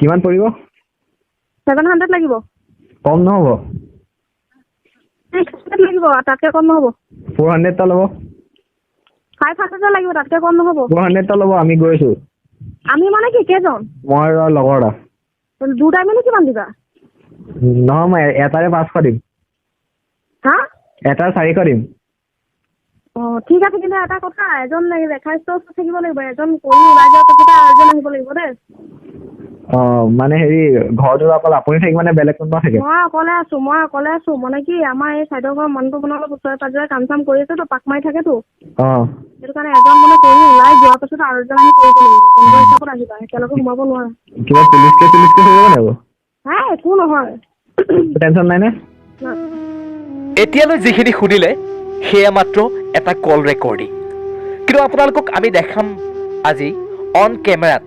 কিমান পৰিব 700 লাগিব কম নহব 600 লাগিব তাতকে কম নহব 400 টা ল'ব 500 লাগিব তাতকে কম নহব 400 টা ল'ব আমি গৈছো আমি মানে কি কেজন মই লগৰটা দুটা মিলি কিমান দিবা নহয় মই এটাৰে 500 দিম হা এটাৰ 400 দিম ঠিক আছে কিন্তু এটা কথা এজন ৰেখাইষ্ট থাকিব লাগিব এজন কৰি ওলাই যোৱাৰ পিছত আৰু এজন আহিব লাগিব দেই মানে হেৰি ঘৰটো অকল আপুনি থাকিব মানে বেলেগ কোনোবা থাকে মই অকলে আছো মানে কি আমাৰ এই চাইডৰ ঘৰৰ মানুহটো মানে অলপ ওচৰে পাজৰে কাম চাম কৰি আছে তো পাক মাৰি থাকেতো সেইটো কাৰণে এজন মানে কৰি ওলাই যোৱাৰ পিছত আৰু এজন আহি কৰিব লাগিব কোনোবা হিচাপত আহিবা একেলগে সোমাব নোৱাৰা কিবা পুলিচ কেছ হৈ যাব লাগিব হা একো নহয় টেনচন নাই নে এতিয়ালৈ যিখিনি শুনিলে সেয়া মাত্ৰ এটা কল ৰেকৰ্ডিং কিন্তু আপোনালোকক আমি দেখাম আজি অন কেমেৰাত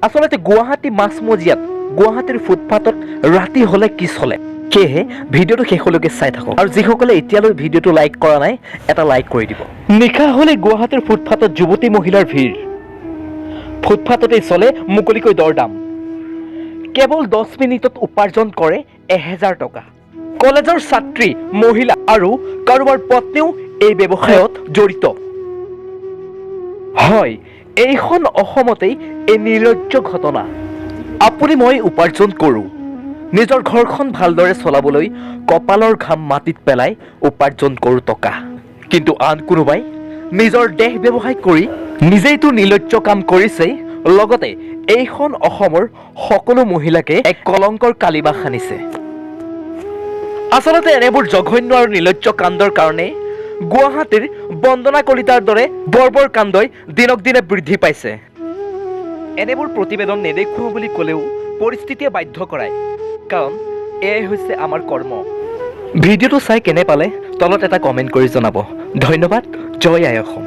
আচলতে গুৱাহাটী মাছমজিয়াত গুৱাহাটীৰ ফুটপাথত ৰাতি হ'লে কি চলে সেয়েহে ভিডিঅ'টো শেষলৈকে চাই থাকক আৰু যিসকলে এতিয়ালৈ ভিডিঅ'টো লাইক কৰা নাই এটা লাইক কৰি দিব নিশা হ'লে গুৱাহাটীৰ ফুটপাথত যুৱতী মহিলাৰ ভিৰ ফুটপাথতে চলে মুকলিকৈ দৰদাম কেৱল 10 মিনিটত উপাৰ্জন কৰে 1000 টকা কলেজৰ ছাত্ৰী মহিলা আৰু কাৰোবাৰ পত্নীও এই ব্যৱসায়ত জড়িত হয় এইখন অসমতেই এই নিৰ্লজ্জ ঘটনা আপুনি মই উপাৰ্জন কৰোঁ নিজৰ ঘৰখন ভালদৰে চলাবলৈ কপালৰ ঘাম মাটিত পেলাই উপাৰ্জন কৰোঁ টকা কিন্তু আন কোনোবাই নিজৰ দেহ ব্যৱসায় কৰি নিজেইতো নিৰ্লজ্জ কাম কৰিছেই লগতে এইখন অসমৰ সকলো মহিলাকে এক কলংকৰ কালিমা সানিছে আচলতে এনেবোৰ জঘন্য আৰু নিৰ্লজ্জ কাণ্ডৰ কাৰণে গুৱাহাটীৰ বন্দনা কলিতাৰ দৰে বৰ্বৰ কাণ্ডই দিনক দিনে বৃদ্ধি পাইছে এনেবোৰ প্ৰতিবেদন নেদেখুৱাওঁ বুলি ক'লেও পৰিস্থিতিয়ে বাধ্য কৰায় কাৰণ এয়াই হৈছে আমাৰ কৰ্ম ভিডিঅ'টো চাই কেনে পালে তলত এটা কমেণ্ট কৰি জনাব ধন্যবাদ জয় আই অসম